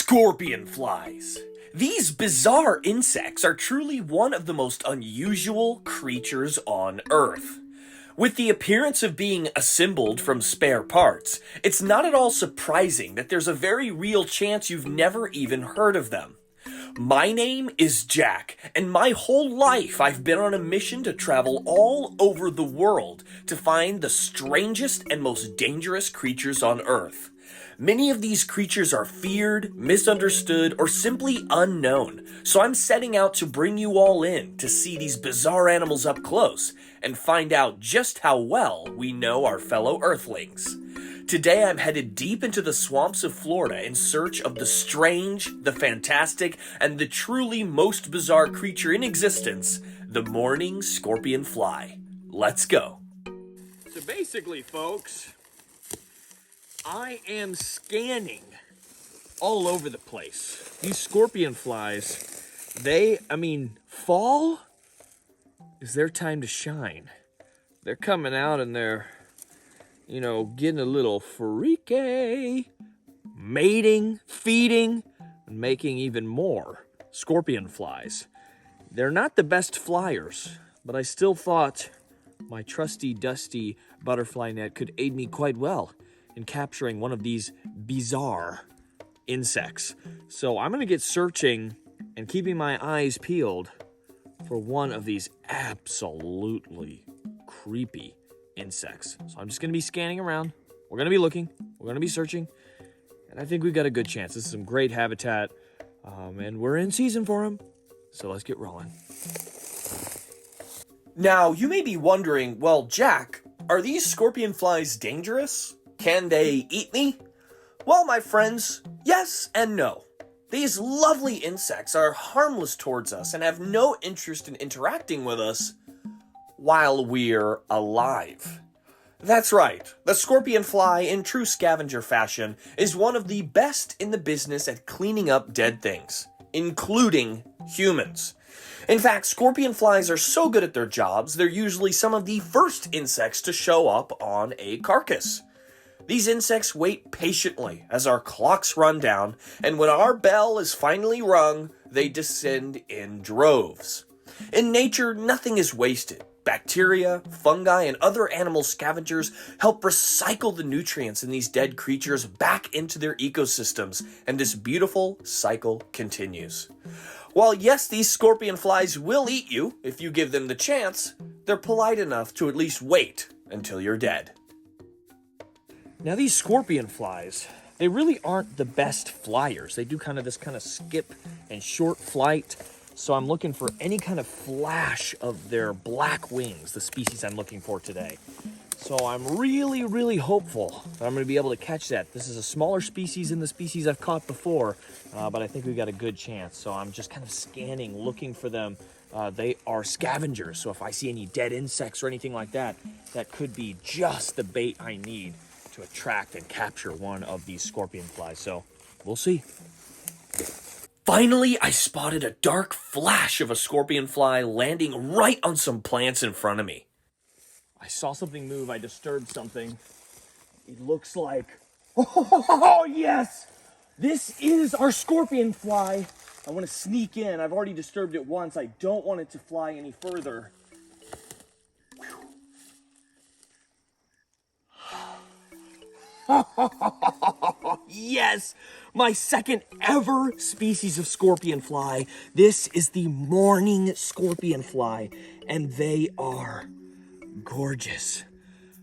Scorpionflies. These bizarre insects are truly one of the most unusual creatures on Earth. With the appearance of being assembled from spare parts, it's not at all surprising that there's a very real chance you've never even heard of them. My name is Jack, and my whole life I've been on a mission to travel all over the world to find the strangest and most dangerous creatures on Earth. Many of these creatures are feared, misunderstood, or simply unknown, so I'm setting out to bring you all in to see these bizarre animals up close and find out just how well we know our fellow Earthlings. Today I'm headed deep into the swamps of Florida in search of the strange, the fantastic, and the truly most bizarre creature in existence, the mourning scorpionfly. Let's go. So basically, folks, I am scanning all over the place. These scorpion flies, fall is their time to shine. They're coming out and they're, getting a little freaky, mating, feeding, and making even more scorpion flies. They're not the best flyers, but I still thought my trusty, dusty butterfly net could aid me quite well in capturing one of these bizarre insects. So I'm gonna get searching and keeping my eyes peeled for one of these absolutely creepy insects. So I'm just gonna be scanning around. We're gonna be looking, we're gonna be searching, and I think we've got a good chance. This is some great habitat, and we're in season for them. So let's get rolling. Now, you may be wondering, well, Jack, are these scorpion flies dangerous? Can they eat me? Well, my friends, yes and no. These lovely insects are harmless towards us and have no interest in interacting with us while we're alive. That's right, the scorpionfly, in true scavenger fashion, is one of the best in the business at cleaning up dead things, including humans. In fact, scorpionflies are so good at their jobs, they're usually some of the first insects to show up on a carcass. These insects wait patiently as our clocks run down, and when our bell is finally rung, they descend in droves. In nature, nothing is wasted. Bacteria, fungi, and other animal scavengers help recycle the nutrients in these dead creatures back into their ecosystems, and this beautiful cycle continues. While yes, these scorpion flies will eat you if you give them the chance, they're polite enough to at least wait until you're dead. Now these scorpion flies, they really aren't the best flyers. They do this skip and short flight. So I'm looking for any kind of flash of their black wings, the species I'm looking for today. So I'm really, really hopeful that I'm going to be able to catch that. This is a smaller species than the species I've caught before, but I think we've got a good chance. So I'm just scanning, looking for them. They are scavengers, so if I see any dead insects or anything like that, that could be just the bait I need to attract and capture one of these scorpion flies. So we'll see. Finally, I spotted a dark flash of a scorpion fly landing right on some plants in front of me. I saw something move. I disturbed something. It looks like... Oh, yes! This is our scorpion fly. I want to sneak in. I've already disturbed it once. I don't want it to fly any further. Yes, my second ever species of scorpion fly. This is the mourning scorpion fly, and they are gorgeous.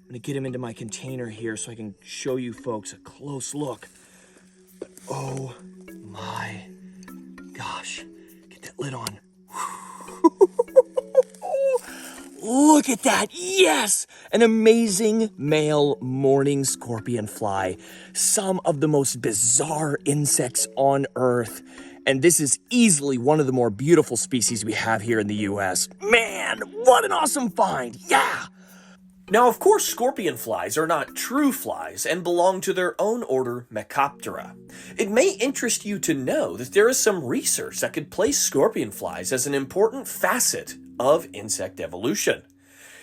I'm gonna get him into my container here so I can show you folks a close look. But oh my gosh, get that lid on. Look at that, yes! An amazing male mourning scorpion fly. Some of the most bizarre insects on Earth. And this is easily one of the more beautiful species we have here in the US. Man, what an awesome find, yeah! Now, of course, scorpion flies are not true flies and belong to their own order, Mecoptera. It may interest you to know that there is some research that could place scorpion flies as an important facet of insect evolution.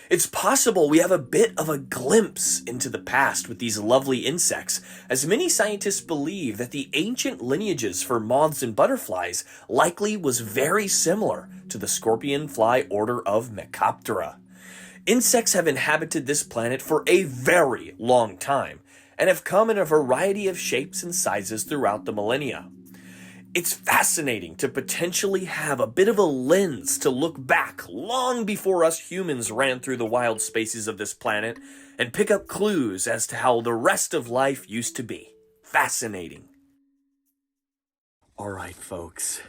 It's possible we have a bit of a glimpse into the past with these lovely insects, as many scientists believe that the ancient lineages for moths and butterflies likely was very similar to the scorpionfly order of Mecoptera. Insects have inhabited this planet for a very long time, and have come in a variety of shapes and sizes throughout the millennia. It's fascinating to potentially have a bit of a lens to look back long before us humans ran through the wild spaces of this planet and pick up clues as to how the rest of life used to be. Fascinating. All right, folks,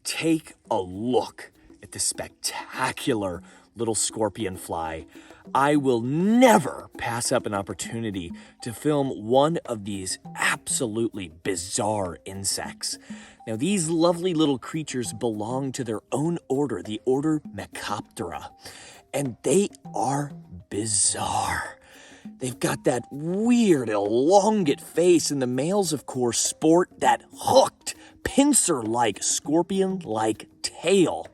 take a look at the spectacular little scorpionfly. I will never pass up an opportunity to film one of these absolutely bizarre insects. Now, these lovely little creatures belong to their own order, the order Mecoptera, and they are bizarre. They've got that weird, elongate face, and the males, of course, sport that hooked, pincer-like, scorpion-like tail.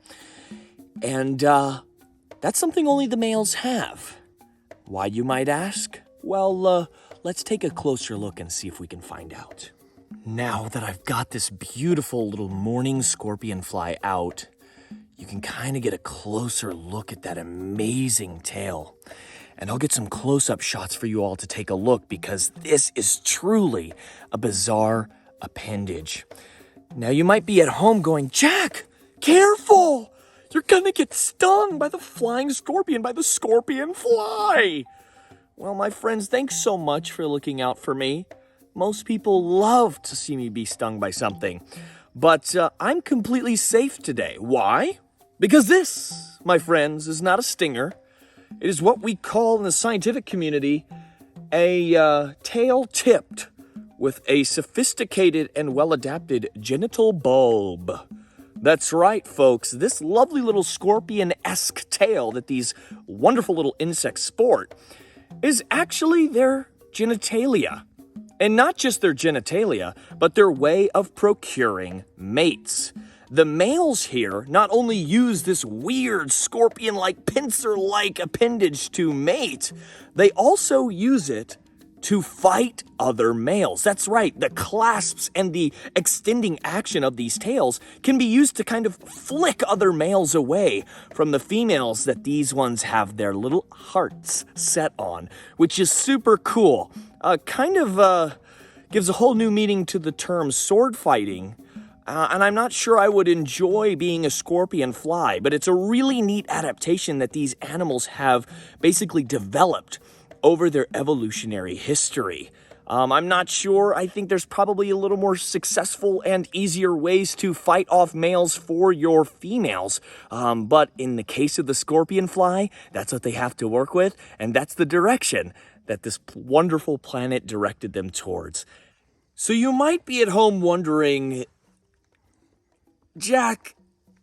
And, that's something only the males have. Why, you might ask? Well, let's take a closer look and see if we can find out. Now that I've got this beautiful little morning scorpionfly out, you can kind of get a closer look at that amazing tail. And I'll get some close-up shots for you all to take a look, because this is truly a bizarre appendage. Now, you might be at home going, Jack, careful! You're gonna get stung by the flying scorpion, by the scorpionfly. Well, my friends, thanks so much for looking out for me. Most people love to see me be stung by something, but I'm completely safe today. Why? Because this, my friends, is not a stinger. It is what we call in the scientific community a tail tipped with a sophisticated and well-adapted genital bulb. That's right, folks. This lovely little scorpion-esque tail that these wonderful little insects sport is actually their genitalia. And not just their genitalia, but their way of procuring mates. The males here not only use this weird scorpion-like, pincer-like appendage to mate, they also use it to fight other males. That's right, the clasps and the extending action of these tails can be used to kind of flick other males away from the females that these ones have their little hearts set on, which is super cool. Gives a whole new meaning to the term sword fighting. And I'm not sure I would enjoy being a scorpion fly, but it's a really neat adaptation that these animals have basically developed over their evolutionary history. I'm not sure. I think there's probably a little more successful and easier ways to fight off males for your females. But in the case of the scorpionfly, that's what they have to work with, and that's the direction that this wonderful planet directed them towards. So you might be at home wondering, Jack,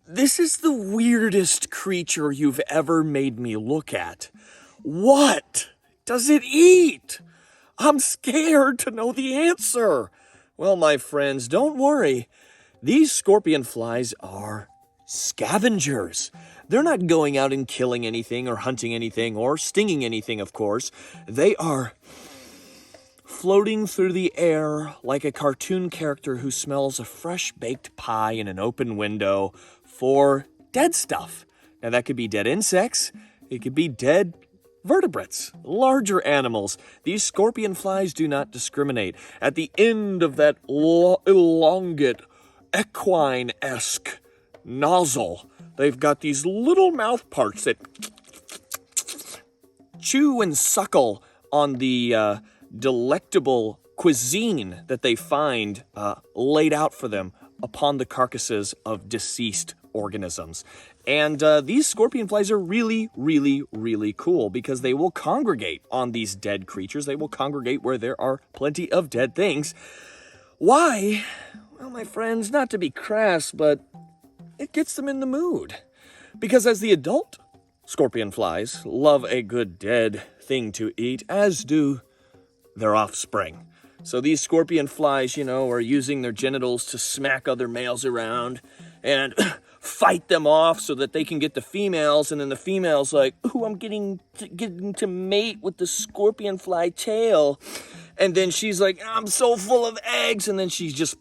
this is the weirdest creature you've ever made me look at. What does it eat? I'm scared to know the answer. Well, my friends, don't worry. These scorpion flies are scavengers. They're not going out and killing anything or hunting anything or stinging anything, of course. They are floating through the air like a cartoon character who smells a fresh-baked pie in an open window for dead stuff. Now, that could be dead insects. It could be dead vertebrates, larger animals. These scorpion flies do not discriminate. At the end of that elongate, equine-esque nozzle, they've got these little mouth parts that chew and suckle on the delectable cuisine that they find laid out for them upon the carcasses of deceased organisms. And these scorpion flies are really, really, really cool because they will congregate on these dead creatures. They will congregate where there are plenty of dead things. Why? Well, my friends, not to be crass, but it gets them in the mood. Because as the adult scorpion flies love a good dead thing to eat, as do their offspring. So these scorpion flies, are using their genitals to smack other males around and fight them off so that they can get the females, and then the female's like, ooh, I'm getting to mate with the scorpionfly tail. And then she's like, I'm so full of eggs, and then she just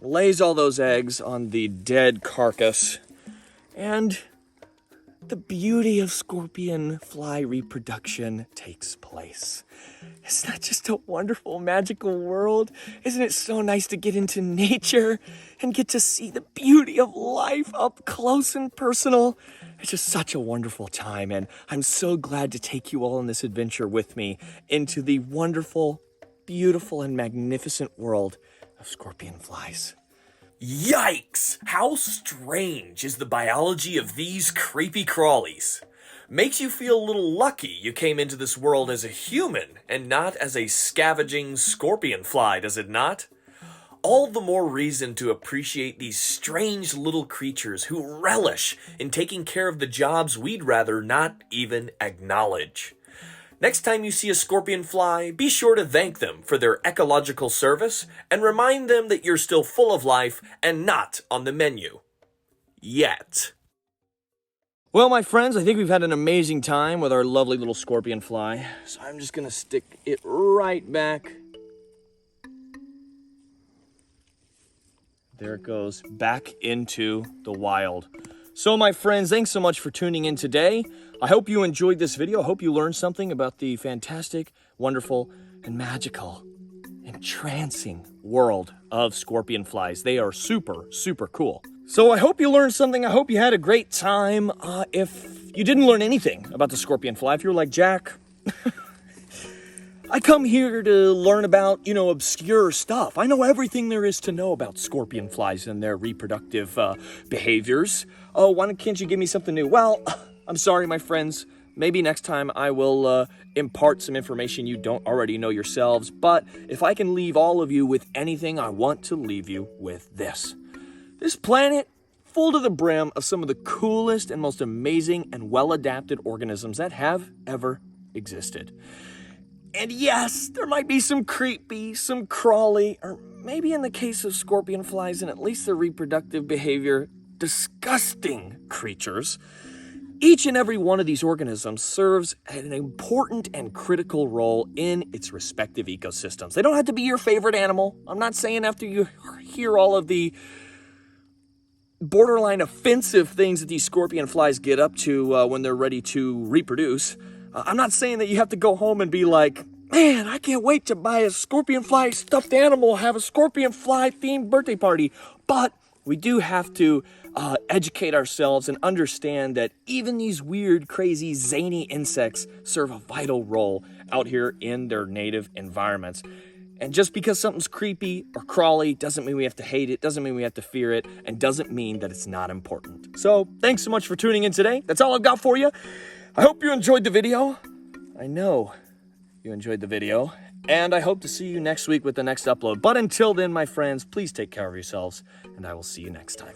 lays all those eggs on the dead carcass. And the beauty of scorpion fly reproduction takes place. Isn't that just a wonderful, magical world? Isn't it so nice to get into nature and get to see the beauty of life up close and personal? It's just such a wonderful time, and I'm so glad to take you all on this adventure with me into the wonderful, beautiful, and magnificent world of scorpion flies. Yikes! How strange is the biology of these creepy crawlies? Makes you feel a little lucky you came into this world as a human and not as a scavenging scorpion fly, does it not? All the more reason to appreciate these strange little creatures who relish in taking care of the jobs we'd rather not even acknowledge. Next time you see a scorpion fly, be sure to thank them for their ecological service and remind them that you're still full of life and not on the menu. Yet. Well, my friends, I think we've had an amazing time with our lovely little scorpion fly. So I'm just going to stick it right back. There it goes, back into the wild. So my friends, thanks so much for tuning in today. I hope you enjoyed this video. I hope you learned something about the fantastic, wonderful, and magical, entrancing world of scorpion flies. They are super, super cool. So I hope you learned something. I hope you had a great time. If you didn't learn anything about the scorpion fly, if you're like, Jack, I come here to learn about, obscure stuff. I know everything there is to know about scorpion flies and their reproductive behaviors. Oh, can't you give me something new? Well, I'm sorry, my friends. Maybe next time I will impart some information you don't already know yourselves. But if I can leave all of you with anything, I want to leave you with this. This planet, full to the brim of some of the coolest and most amazing and well-adapted organisms that have ever existed. And yes, there might be some creepy, some crawly, or maybe in the case of scorpion flies and at least their reproductive behavior, disgusting creatures. Each and every one of these organisms serves an important and critical role in its respective ecosystems. They don't have to be your favorite animal. I'm not saying after you hear all of the borderline offensive things that these scorpion flies get up to when they're ready to reproduce. I'm not saying that you have to go home and be like, man, I can't wait to buy a scorpion fly stuffed animal, have a scorpion fly themed birthday party. But we do have to educate ourselves and understand that even these weird, crazy, zany insects serve a vital role out here in their native environments. And just because something's creepy or crawly doesn't mean we have to hate it, doesn't mean we have to fear it, and doesn't mean that it's not important. So thanks so much for tuning in today. That's all I've got for you. I hope you enjoyed the video. I know you enjoyed the video. And I hope to see you next week with the next upload. But until then, my friends, please take care of yourselves, and I will see you next time.